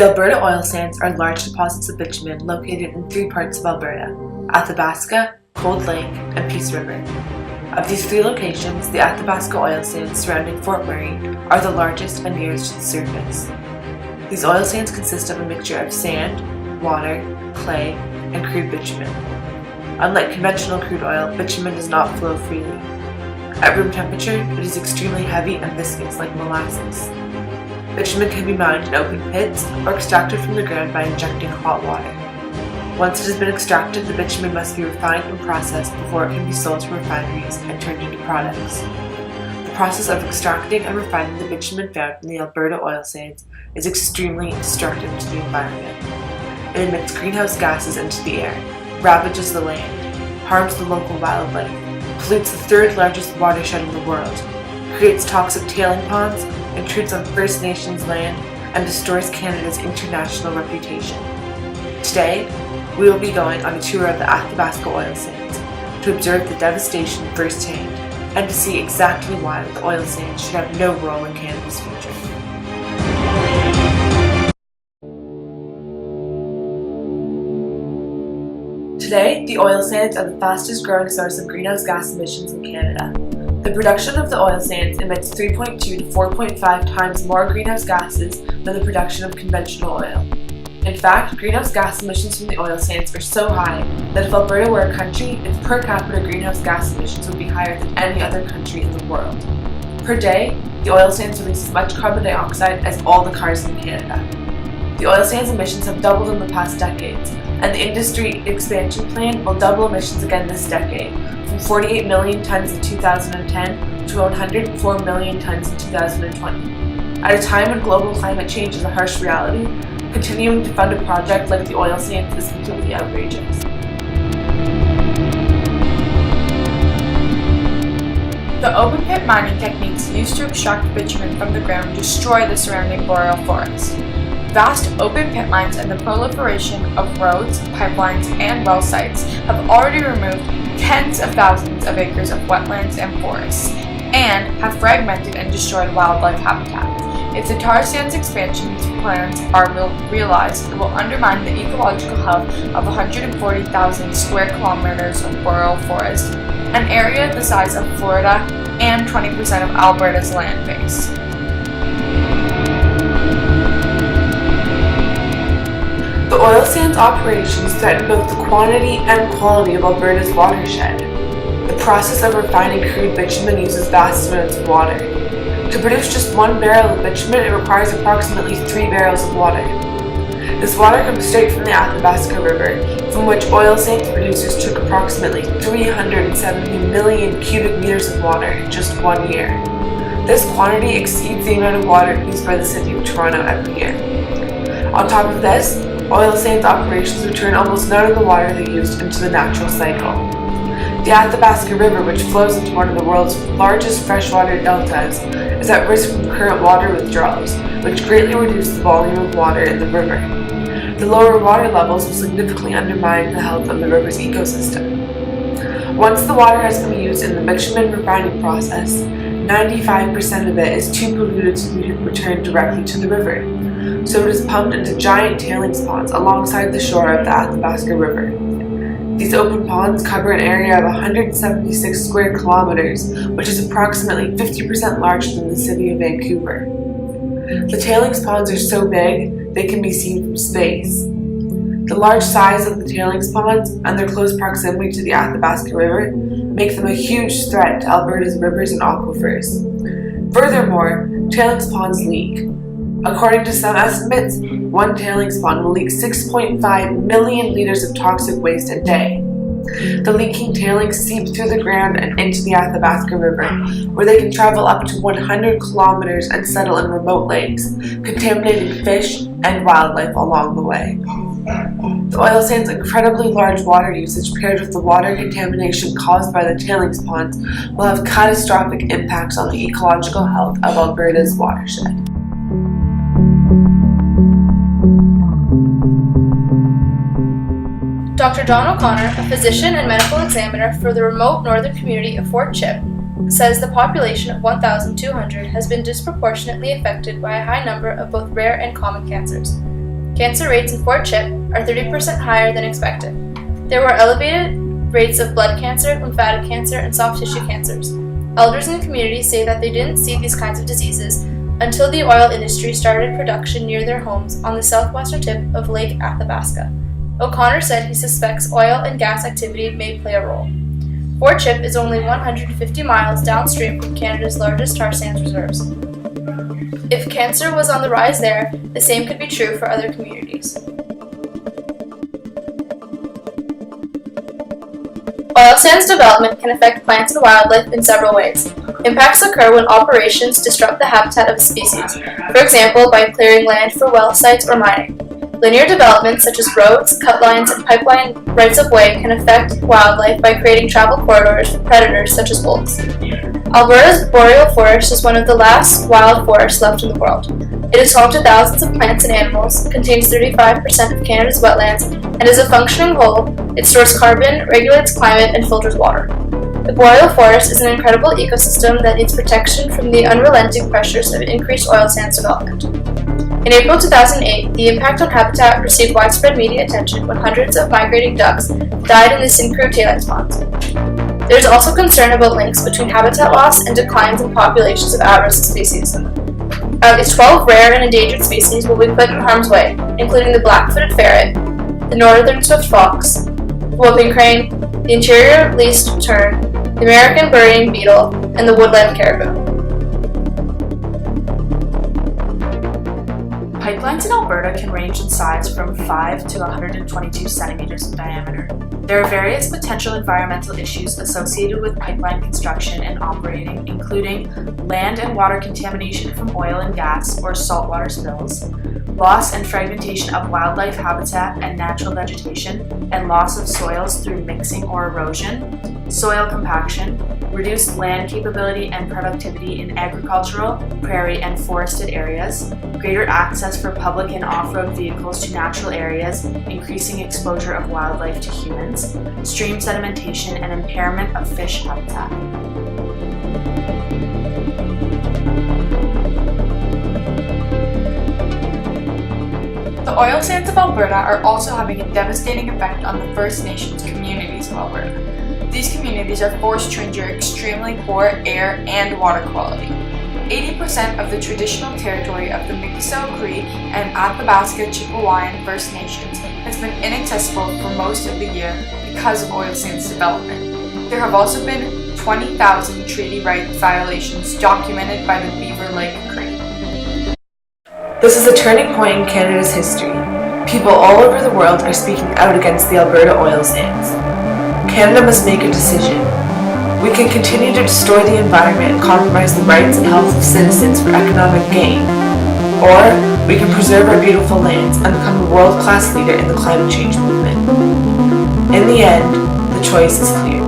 The Alberta Oil Sands are large deposits of bitumen located in three parts of Alberta: Athabasca, Cold Lake, and Peace River. Of these three locations, the Athabasca Oil Sands surrounding Fort Murray are the largest and nearest to the surface. These oil sands consist of a mixture of sand, water, clay, and crude bitumen. Unlike conventional crude oil, bitumen does not flow freely. At room temperature, it is extremely heavy and viscous like molasses. Bitumen can be mined in open pits or extracted from the ground by injecting hot water. Once it has been extracted, the bitumen must be refined and processed before it can be sold to refineries and turned into products. The process of extracting and refining the bitumen found in the Alberta Oil Sands is extremely destructive to the environment. It emits greenhouse gases into the air, ravages the land, harms the local wildlife, pollutes the third largest watershed in the world, creates toxic tailing ponds, intrudes on First Nations land, and destroys Canada's international reputation. Today, we will be going on a tour of the Athabasca Oil Sands to observe the devastation firsthand and to see exactly why the oil sands should have no role in Canada's future. Today, the oil sands are the fastest growing source of greenhouse gas emissions in Canada. The production of the oil sands emits 3.2 to 4.5 times more greenhouse gases than the production of conventional oil. In fact, greenhouse gas emissions from the oil sands are so high that if Alberta were a country, its per capita greenhouse gas emissions would be higher than any other country in the world. Per day, the oil sands release as much carbon dioxide as all the cars in Canada. The oil sands emissions have doubled in the past decades, and the industry expansion plan will double emissions again this decade, from 48 million tons in 2010 to 104 million tons in 2020. At a time when global climate change is a harsh reality, continuing to fund a project like the oil sands is completely outrageous. The open pit mining techniques used to extract bitumen from the ground destroy the surrounding boreal forest. Vast open pit mines and the proliferation of roads, pipelines, and well sites have already removed tens of thousands of acres of wetlands and forests, and have fragmented and destroyed wildlife habitat. If the tar sands expansion plans are realized, it will undermine the ecological health of 140,000 square kilometers of boreal forest, an area the size of Florida and 20% of Alberta's land base. The oil sands operations threaten both the quantity and quality of Alberta's watershed. The process of refining crude bitumen uses vast amounts of water. To produce just 1 barrel of bitumen, it requires approximately 3 barrels of water. This water comes straight from the Athabasca River, from which oil sands producers took approximately 370 million cubic meters of water in just 1 year. This quantity exceeds the amount of water used by the city of Toronto every year. On top of this, oil sands operations return almost none of the water they used into the natural cycle. The Athabasca River, which flows into one of the world's largest freshwater deltas, is at risk from current water withdrawals, which greatly reduce the volume of water in the river. The lower water levels will significantly undermine the health of the river's ecosystem. Once the water has been used in the bitumen refining process, 95% of it is too polluted to be returned directly to the river, so it is pumped into giant tailings ponds alongside the shore of the Athabasca River. These open ponds cover an area of 176 square kilometers, which is approximately 50% larger than the city of Vancouver. The tailings ponds are so big, they can be seen from space. The large size of the tailings ponds and their close proximity to the Athabasca River make them a huge threat to Alberta's rivers and aquifers. Furthermore, tailings ponds leak. According to some estimates, one tailings pond will leak 6.5 million liters of toxic waste a day. The leaking tailings seep through the ground and into the Athabasca River, where they can travel up to 100 kilometers and settle in remote lakes, contaminating fish and wildlife along the way. The oil sands' incredibly large water usage paired with the water contamination caused by the tailings ponds will have catastrophic impacts on the ecological health of Alberta's watershed. Dr. John O'Connor, a physician and medical examiner for the remote northern community of Fort Chip, says the population of 1,200 has been disproportionately affected by a high number of both rare and common cancers. Cancer rates in Fort Chip are 30% higher than expected. There were elevated rates of blood cancer, lymphatic cancer, and soft tissue cancers. Elders in the community say that they didn't see these kinds of diseases until the oil industry started production near their homes on the southwestern tip of Lake Athabasca. O'Connor said he suspects oil and gas activity may play a role. Fort Chip is only 150 miles downstream from Canada's largest tar sands reserves. If cancer was on the rise there, the same could be true for other communities. Oil sands development can affect plants and wildlife in several ways. Impacts occur when operations disrupt the habitat of a species, for example by clearing land for well sites or mining. Linear developments such as roads, cut lines, and pipeline rights-of-way can affect wildlife by creating travel corridors for predators such as wolves. Alberta's boreal forest is one of the last wild forests left in the world. It is home to thousands of plants and animals, contains 35% of Canada's wetlands, and is a functioning whole. It stores carbon, regulates climate, and filters water. The boreal forest is an incredible ecosystem that needs protection from the unrelenting pressures of increased oil sands development. In April 2008, the impact on habitat received widespread media attention when hundreds of migrating ducks died in the Syncrude tailings ponds. There is also concern about links between habitat loss and declines in populations of at-risk species. At least 12 rare and endangered species will be put in harm's way, including the black-footed ferret, the northern swift fox, the whooping crane, the interior least tern, the American burying beetle, and the woodland caribou. Pipelines in Alberta can range in size from 5 to 122 centimeters in diameter. There are various potential environmental issues associated with pipeline construction and operating, including land and water contamination from oil and gas or saltwater spills, loss and fragmentation of wildlife habitat and natural vegetation, and loss of soils through mixing or erosion, soil compaction, reduced land capability and productivity in agricultural, prairie, and forested areas, greater access for public and off-road vehicles to natural areas, increasing exposure of wildlife to humans, stream sedimentation, and impairment of fish habitat. The oil sands of Alberta are also having a devastating effect on the First Nations communities of Alberta. These communities are forced to endure extremely poor air and water quality. 80% of the traditional territory of the Mikisew Cree and Athabasca Chipewyan First Nations has been inaccessible for most of the year because of oil sands development. There have also been 20,000 treaty rights violations documented by the Beaver Lake Cree. This is a turning point in Canada's history. People all over the world are speaking out against the Alberta oil sands. Canada must make a decision. We can continue to destroy the environment and compromise the rights and health of citizens for economic gain. Or we can preserve our beautiful lands and become a world-class leader in the climate change movement. In the end, the choice is clear.